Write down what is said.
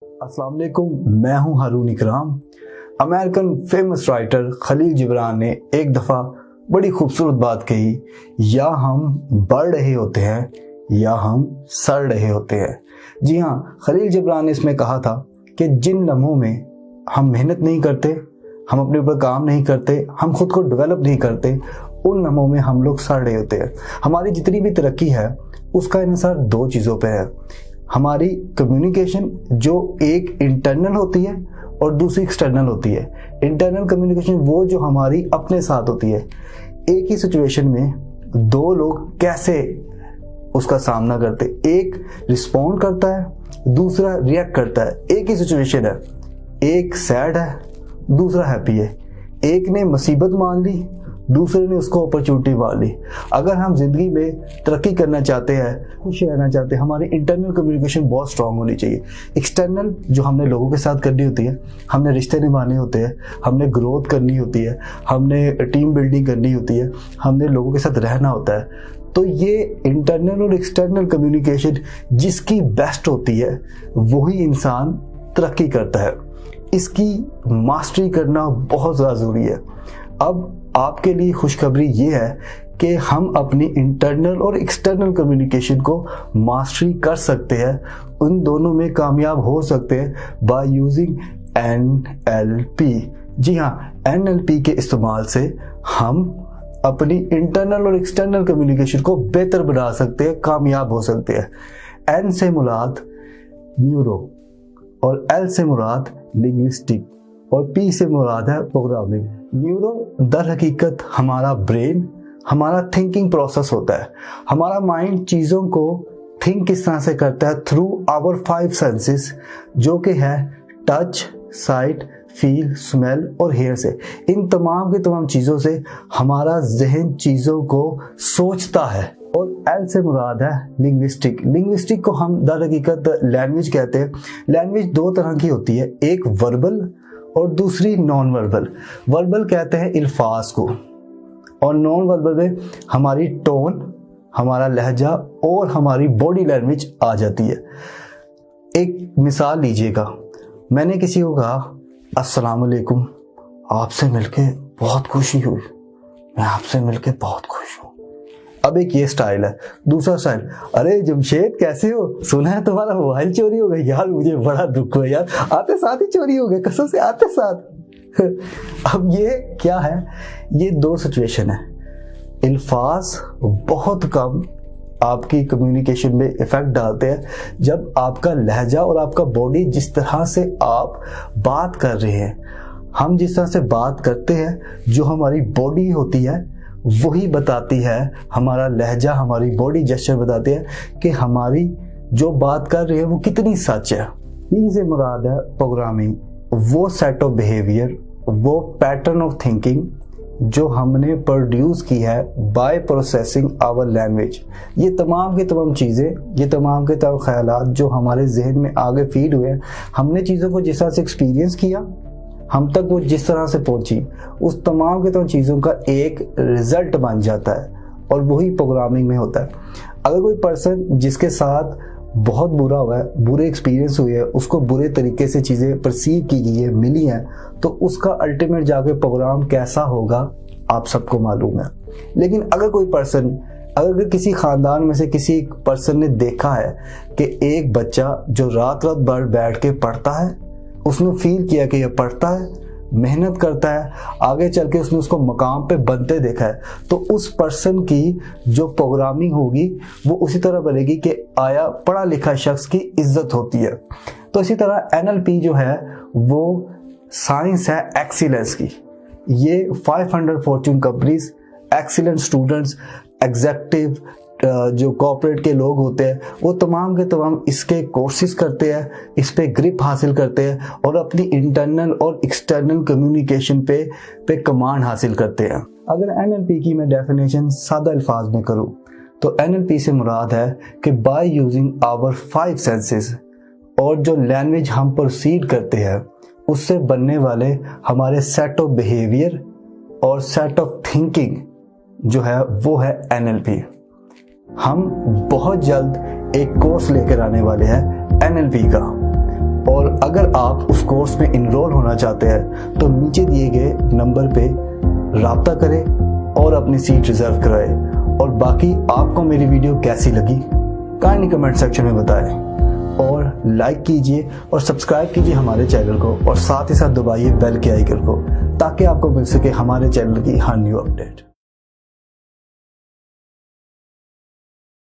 السلام علیکم، میں ہوں ہارون اکرام۔ امریکن فیمس رائٹر خلیل جبران نے ایک دفعہ بڑی خوبصورت بات کہی، یا ہم بڑھ رہے ہوتے ہیں یا ہم سڑ رہے ہوتے ہیں۔ جی ہاں، خلیل جبران نے اس میں کہا تھا کہ جن لمحوں میں ہم محنت نہیں کرتے، ہم اپنے اوپر کام نہیں کرتے، ہم خود کو ڈیولپ نہیں کرتے، ان لمحوں میں ہم لوگ سڑ رہے ہوتے ہیں۔ ہماری جتنی بھی ترقی ہے اس کا انحصار دو چیزوں پہ ہے، ہماری کمیونیکیشن جو ایک انٹرنل ہوتی ہے اور دوسری ایکسٹرنل ہوتی ہے۔ انٹرنل کمیونیکیشن وہ جو ہماری اپنے ساتھ ہوتی ہے، ایک ہی سچویشن میں دو لوگ کیسے اس کا سامنا کرتے، ایک رسپونڈ کرتا ہے دوسرا ریئیکٹ کرتا ہے۔ ایک ہی سچویشن ہے، ایک سیڈ ہے دوسرا ہیپی ہے، ایک نے مصیبت مان لی دوسرے نے اس کو اپرچونٹی مان لی۔ اگر ہم زندگی میں ترقی کرنا چاہتے ہیں، خوش رہنا چاہتے ہیں، ہماری انٹرنل کمیونیکیشن بہت اسٹرانگ ہونی چاہیے۔ ایکسٹرنل جو ہم نے لوگوں کے ساتھ کرنی ہوتی ہے، ہم نے رشتے نبھانے ہوتے ہیں، ہم نے گروتھ کرنی ہوتی ہے، ہم نے ٹیم بلڈنگ کرنی ہوتی ہے، ہم نے لوگوں کے ساتھ رہنا ہوتا ہے۔ تو یہ انٹرنل اور ایکسٹرنل کمیونیکیشن جس کی بیسٹ ہوتی ہے وہی انسان ترقی کرتا ہے۔ اس کی ماسٹری کرنا بہت زیادہ ضروری ہے۔ اب آپ کے لیے خوشخبری یہ ہے کہ ہم اپنی انٹرنل اور ایکسٹرنل کمیونیکیشن کو ماسٹری کر سکتے ہیں، ان دونوں میں کامیاب ہو سکتے ہیں بائی یوزنگ NLP۔ جی ہاں، NLP کے استعمال سے ہم اپنی انٹرنل اور ایکسٹرنل کمیونیکیشن کو بہتر بنا سکتے ہیں، کامیاب ہو سکتے ہیں۔ N سے مراد نیورو اور L سے مراد لنگوسٹک اور P سے مراد ہے پروگرامنگ۔ نیورو در حقیقت ہمارا برین، ہمارا تھنکنگ پروسیس ہوتا ہے۔ ہمارا مائنڈ چیزوں کو تھنک کس طرح سے کرتا ہے تھرو آور 5 سینسز، جو کہ ہے ٹچ، سائٹ، فیل، اسمیل اور ہیئر سے۔ ان تمام کے تمام چیزوں سے ہمارا ذہن چیزوں کو سوچتا ہے۔ اور ایل سے مراد ہے لنگوسٹک۔ لنگوسٹک کو ہم در حقیقت لینگویج کہتے ہیں۔ لینگویج دو طرح کی ہوتی ہے، ایک وربل اور دوسری نان وربل۔ وربل کہتے ہیں الفاظ کو، اور نان وربل میں ہماری ٹون، ہمارا لہجہ اور ہماری باڈی لینگویج آ جاتی ہے۔ ایک مثال لیجئے گا، میں نے کسی کو کہا السلام علیکم، آپ سے مل کے بہت خوشی ہوئی، میں آپ سے مل کے بہت خوش ہوں۔ اب ایک یہ سٹائل ہے۔ دوسرا سٹائل، ارے جمشید کیسے ہو، سنا ہے تمہارا موبائل چوری ہو گیا، یار مجھے بڑا دکھ ہوا یار، آتے ساتھ ہی چوری ہو گیا، قسم سے آتے ساتھ۔ اب یہ کیا ہے، یہ دو سچویشن ہے۔ الفاظ بہت کم آپ کی کمیونیکیشن میں ایفیکٹ ڈالتے ہیں جب آپ کا لہجہ اور آپ کا باڈی جس طرح سے آپ بات کر رہے ہیں، ہم جس طرح سے بات کرتے ہیں، جو ہماری باڈی ہوتی ہے وہی بتاتی ہے، ہمارا لہجہ، ہماری باڈی جسچر بتاتے ہیں کہ ہماری جو بات کر رہے ہیں وہ کتنی سچ ہے۔ پی سے مراد ہے پروگرامنگ، وہ سیٹ آف بیہیویئر، وہ پیٹرن آف تھنکنگ جو ہم نے پروڈیوس کی ہے بائی پروسیسنگ آور لینگویج۔ یہ تمام کے تمام چیزیں، یہ تمام کے تمام خیالات جو ہمارے ذہن میں آگے فیڈ ہوئے ہیں، ہم نے چیزوں کو جس طرح سے ایکسپیرینس کیا، ہم تک وہ جس طرح سے پہنچی، اس تمام کے تمام چیزوں کا ایک رزلٹ بن جاتا ہے، اور وہی پروگرامنگ میں ہوتا ہے۔ اگر کوئی پرسن جس کے ساتھ بہت برا ہوا ہے، برے ایکسپیرینس ہوئے ہیں، اس کو برے طریقے سے چیزیں پرسیو کی گئی ہے، ملی ہیں، تو اس کا الٹیمیٹ جا کے پروگرام کیسا ہوگا آپ سب کو معلوم ہے۔ لیکن اگر کوئی پرسن، اگر کسی خاندان میں سے کسی پرسن نے دیکھا ہے کہ ایک بچہ جو رات رات بھر بیٹھ کے پڑھتا ہے، اس نے فیل کیا کہ یہ پڑھتا ہے، محنت کرتا ہے، آگے چل کے اس نے اس کو مقام پہ بنتے دیکھا ہے، تو اس پرسن کی جو پروگرامنگ ہوگی وہ اسی طرح بنے گی کہ آیا پڑھا لکھا شخص کی عزت ہوتی ہے۔ تو اسی طرح NLP جو ہے وہ سائنس ہے ایکسیلنس کی۔ یہ 500 fortune companies, excellent students, executive جو کارپوریٹ کے لوگ ہوتے ہیں، وہ تمام کے تمام اس کے کورسز کرتے ہیں، اس پہ گرپ حاصل کرتے ہیں، اور اپنی انٹرنل اور ایکسٹرنل کمیونیکیشن پہ کمانڈ حاصل کرتے ہیں۔ اگر NLP کی میں ڈیفینیشن سادہ الفاظ میں کروں تو NLP سے مراد ہے کہ بائی یوزنگ آور 5 سینسز، اور جو لینگویج ہم پروسیڈ کرتے ہیں اس سے بننے والے ہمارے سیٹ آف بیہیویئر اور سیٹ آف تھنکنگ جو ہے وہ ہے NLP۔ ہم بہت جلد ایک کورس لے کر آنے والے ہیں NLP کا، اور اگر آپ اس کورس میں انرول ہونا چاہتے ہیں تو نیچے دیے گئے نمبر پہ رابطہ کریں اور اپنی سیٹ ریزرو کرائیں۔ اور باقی آپ کو میری ویڈیو کیسی لگی کائنڈلی کمنٹ سیکشن میں بتائیں، اور لائک کیجئے اور سبسکرائب کیجئے ہمارے چینل کو، اور ساتھ ہی ساتھ دبائیے بیل کے آئیکن کو تاکہ آپ کو مل سکے ہمارے چینل کی ہر نیو اپڈیٹ۔